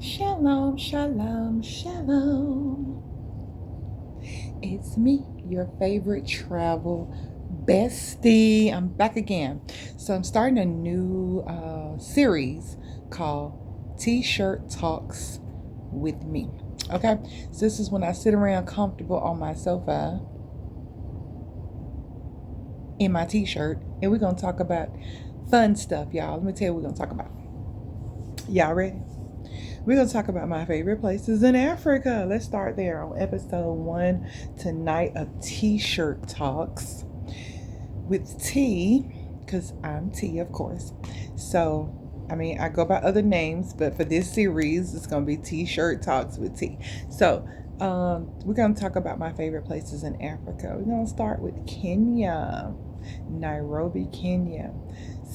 Shalom, shalom, shalom. It's me, your favorite travel bestie. I'm back again. So I'm starting a new series called T-Shirt Talks with Me. Okay, so this is when I sit around comfortable on my sofa in my t-shirt, and we're gonna talk about fun stuff, y'all. Let me tell you what we're gonna talk about. Y'all ready? We're going to talk about my favorite places in Africa. Let's start there on episode 1 tonight of T-Shirt Talks with T, because I'm T, of course. So, I go by other names, but for this series, it's going to be T-Shirt Talks with T. So, we're going to talk about my favorite places in Africa. We're going to start with Kenya, Nairobi, Kenya.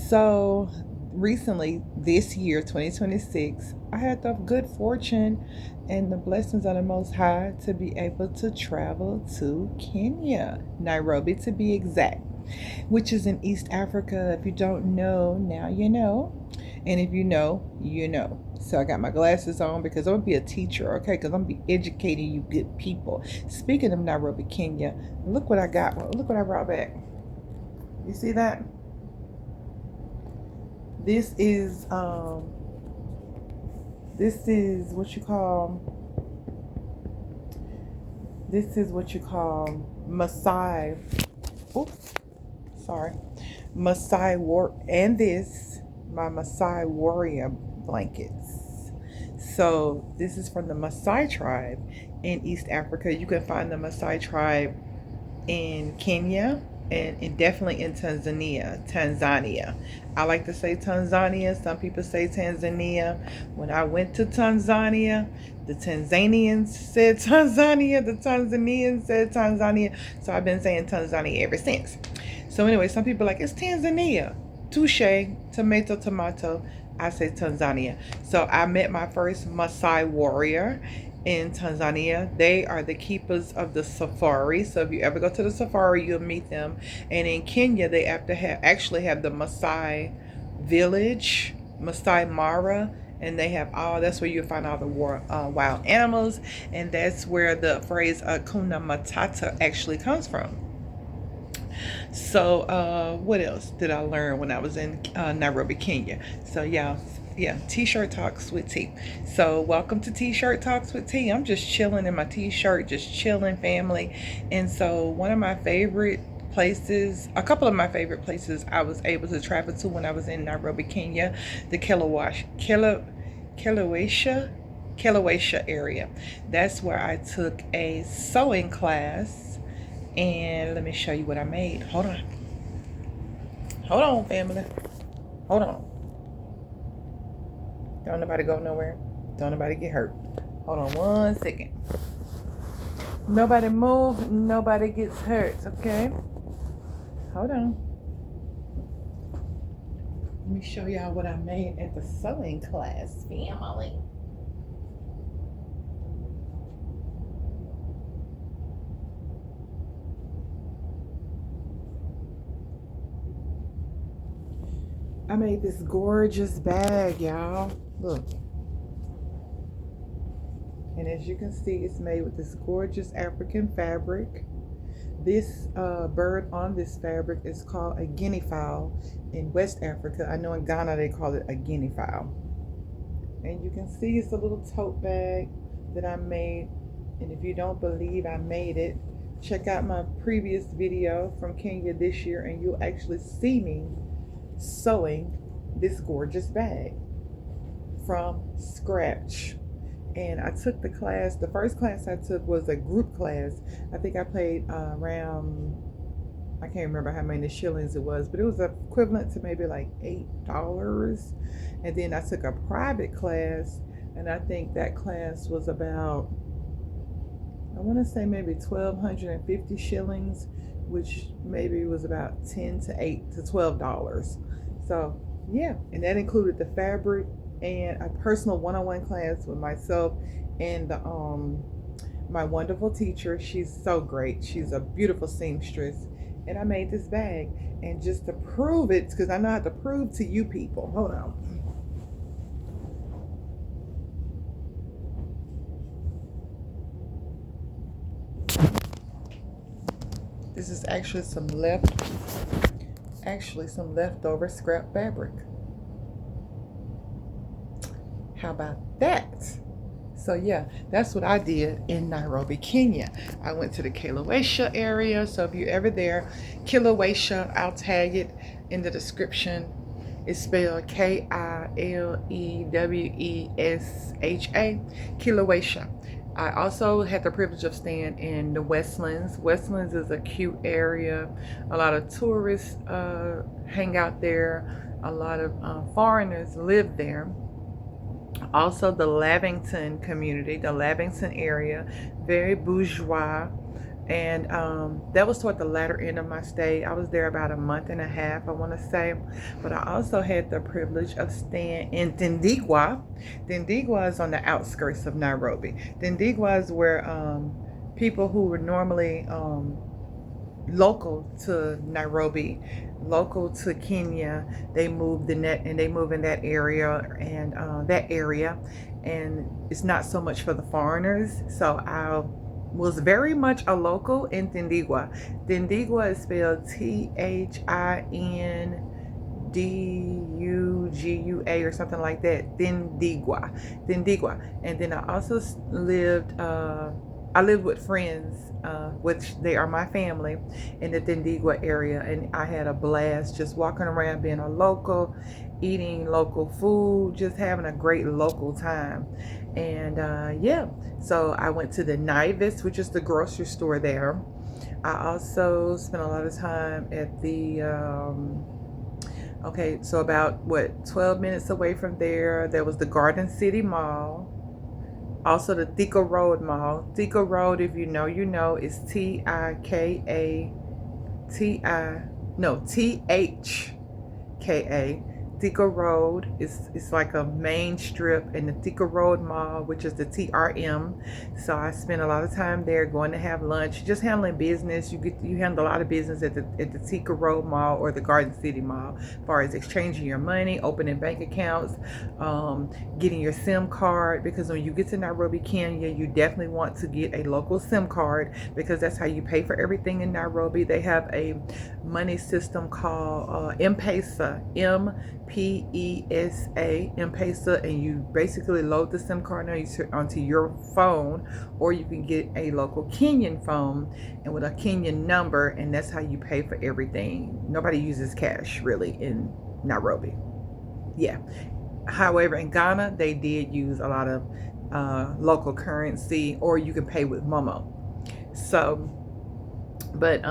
So, recently, this year, 2026, I had the good fortune and the blessings of the Most High to be able to travel to Kenya, Nairobi to be exact, which is in East Africa. If you don't know, now you know. And if you know, you know. So I got my glasses on because I'm going to be a teacher, okay? Because I'm going to be educating you good people. Speaking of Nairobi, Kenya, look what I got. Look what I brought back. You see that? This is what you call Maasai. Oops, sorry. Maasai war, and this my Maasai warrior blankets. So this is from the Maasai tribe in East Africa. You can find the Maasai tribe in Kenya and definitely in Tanzania. I like to say Tanzania. Some people say Tanzania. When I went to Tanzania, the Tanzanians said Tanzania, the Tanzanians said Tanzania. So I've been saying Tanzania ever since. So anyway, some people are like, it's Tanzania. Touche, tomato, tomato. I say Tanzania. So I met my first Maasai warrior in Tanzania. They are the keepers of the safari. So if you ever go to the safari, you'll meet them. And in Kenya, they actually have the Maasai village, Maasai Mara, and they have that's where you'll find all the wild animals, and that's where the phrase Hakuna Matata actually comes from. So, what else did I learn when I was in Nairobi, Kenya? So, yeah, T-shirt talks with T. So, welcome to T-shirt talks with T. I'm just chilling in my T-shirt, just chilling, family. And so, a couple of my favorite places I was able to travel to when I was in Nairobi, Kenya, the Kilauea area. That's where I took a sewing class, and let me show you what I made. Hold on. Hold on, family. Hold on. Don't nobody go nowhere. Don't nobody get hurt. Hold on 1 second. Nobody move. Nobody gets hurt, okay? Hold on. Let me show y'all what I made at the sewing class, family. I made this gorgeous bag, y'all. Look. And as you can see, it's made with this gorgeous African fabric. This bird on this fabric is called a guinea fowl in West Africa. I know in Ghana they call it a guinea fowl. And you can see it's a little tote bag that I made. And if you don't believe I made it, check out my previous video from Kenya this year, and you'll actually see me sewing this gorgeous bag from scratch. And I took the first class I took was a group class. I think I paid around, I can't remember how many shillings it was, but it was equivalent to maybe like $8. And then I took a private class, and I think that class was about, I want to say maybe 1,250 shillings, which maybe was about 10 to 8 to $12. So yeah, and that included the fabric and a personal one-on-one class with myself and my wonderful teacher. She's so great. She's a beautiful seamstress. And I made this bag. And just to prove it, because I know how to prove to you people. Hold on. This is actually some leftover scrap fabric. How about that? So yeah, that's what I did in Nairobi, Kenya. I went to the Kilauea area. So if you're ever there, Kilauea, I'll tag it in the description. It's spelled Kilewesha. Kilauea. I also had the privilege of staying in the Westlands. Westlands is a cute area. A lot of tourists hang out there. A lot of foreigners live there. Also, the Lavington community, the Lavington area, very bourgeois. And that was toward the latter end of my stay. I was there about a month and a half, I want to say. But I also had the privilege of staying in Dindigwa. Dindigwa is on the outskirts of Nairobi. Dindigwa is where people who were normally local to Nairobi, local to Kenya, they moved in that, and they move in that area, and it's not so much for the foreigners. So I was very much a local in Dindigwa. Dindigwa is spelled Thindigua or something like that. Dindigwa. And then I also lived with friends, which they are my family, in the Dindigwa area, and I had a blast just walking around, being a local, eating local food, just having a great local time. And yeah, so I went to the Naivas, which is the grocery store there. I also spent a lot of time at the okay, so about 12 minutes away from there was the Garden City Mall. Also the Thika Road Mall. Thika Road, if you know, you know, is Thika. Thika Road is like a main strip in the Thika Road Mall, which is the TRM. So I spent a lot of time there, going to have lunch, just handling business. You handle a lot of business at the Thika Road Mall or the Garden City Mall, as far as exchanging your money, opening bank accounts, getting your SIM card, because when you get to Nairobi, Kenya, you definitely want to get a local SIM card, because that's how you pay for everything in Nairobi. They have a money system called M-Pesa, M-Pesa, and you basically load the SIM card onto your phone, or you can get a local Kenyan phone and with a Kenyan number, and that's how you pay for everything. Nobody uses cash really in Nairobi. Yeah. However, in Ghana, they did use a lot of local currency, or you can pay with Momo. So, but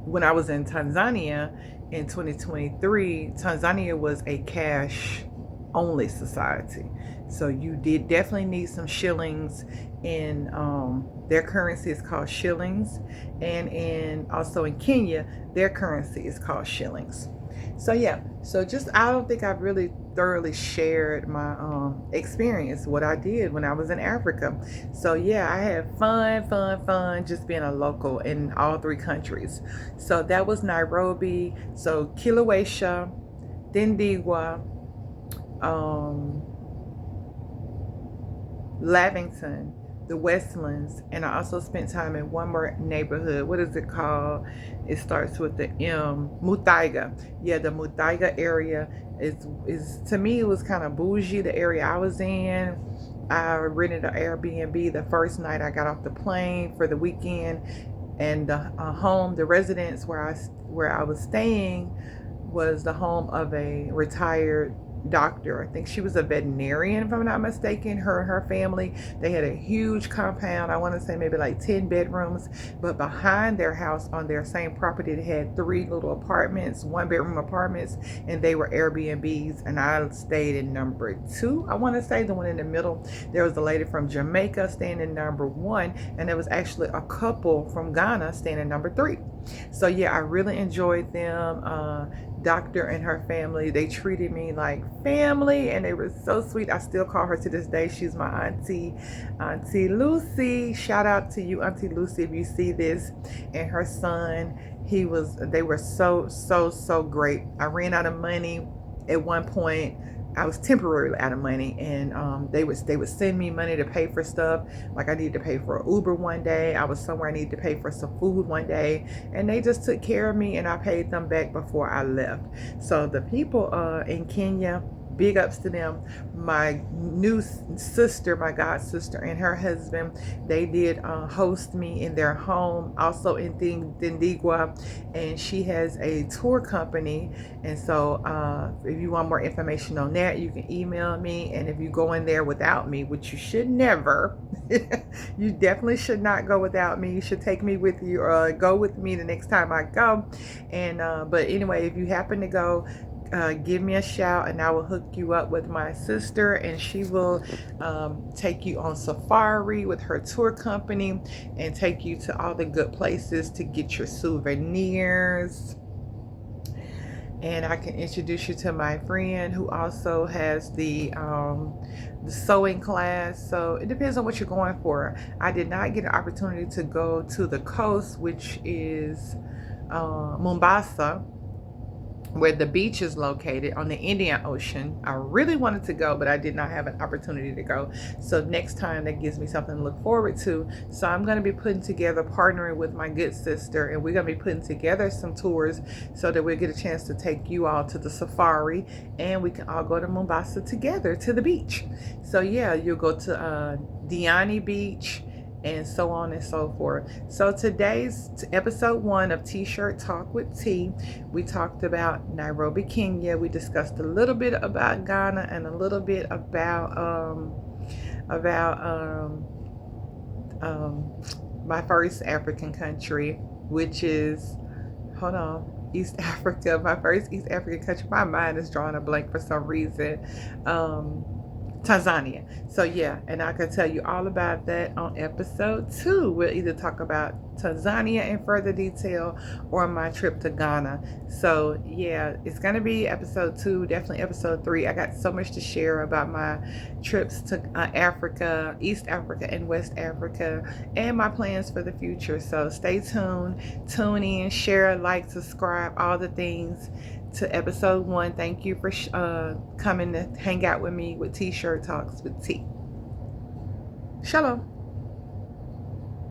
when I was in Tanzania in 2023, Tanzania was a cash only society. So you did definitely need some shillings in their currency is called shillings, and also in Kenya, their currency is called shillings. So yeah, so just, I don't think I've really thoroughly shared my experience, what I did when I was in Africa. So yeah, I had fun just being a local in all three countries. So that was Nairobi. So Kilauea, Dindigwa, Lavington, the Westlands, and I also spent time in one more neighborhood. What is it called? It starts with the M. Muthaiga. Yeah, the Muthaiga area is to me, it was kind of bougie, the area I was in. I rented an Airbnb the first night I got off the plane for the weekend, and the residence where I was staying was the home of a retired doctor. I think she was a veterinarian, if I'm not mistaken. Her and her family, they had a huge compound. I want to say maybe like 10 bedrooms, but behind their house on their same property, they had 3 little apartments, 1-bedroom apartments, and they were Airbnbs, and I stayed in number 2. I want to say the one in the middle. There was a lady from Jamaica staying in number 1, and there was actually a couple from Ghana staying in number 3. So yeah, I really enjoyed them. Doctor and her family, they treated me like family, and they were so sweet. I still call her to this day. She's my auntie Lucy. Shout out to you, Auntie Lucy, if you see this. And her son, they were so great. I ran out of money at one point I was temporarily out of money, and they would send me money to pay for stuff. Like I needed to pay for an Uber one day. I was somewhere I needed to pay for some food one day, and they just took care of me, and I paid them back before I left. So the people in Kenya, big ups to them. My new sister, my god sister, and her husband, they did host me in their home, also in Dindigwa, and she has a tour company. And so if you want more information on that, you can email me. And if you go in there without me, which you should never, you definitely should not go without me. You should take me with you, or go with me the next time I go. And but anyway, if you happen to go, give me a shout, and I will hook you up with my sister, and she will take you on safari with her tour company and take you to all the good places to get your souvenirs. And I can introduce you to my friend who also has the sewing class. So it depends on what you're going for. I did not get an opportunity to go to the coast, which is Mombasa, where the beach is located on the Indian Ocean. I really wanted to go, but I did not have an opportunity to go. So next time, that gives me something to look forward to. So I'm going to be putting together, partnering with my good sister, and we're going to be putting together some tours so that we'll get a chance to take you all to the safari, and we can all go to Mombasa together to the beach. So yeah, you'll go to Diani Beach, and so on and so forth. So today's episode 1 of T-Shirt Talk with T, we talked about Nairobi, Kenya. We discussed a little bit about Ghana and a little bit about my first African country, which is, hold on, East Africa. My first East African country. My mind is drawing a blank for some reason. Tanzania. So yeah, and I can tell you all about that on episode 2. We'll either talk about Tanzania in further detail or my trip to Ghana. So yeah, it's gonna be episode 2, definitely episode 3. I got so much to share about my trips to Africa, East Africa and West Africa, and my plans for the future. So stay tuned, tune in, share, like, subscribe, all the things to episode 1. Thank you for coming to hang out with me with T-Shirt Talks with T. Shalom.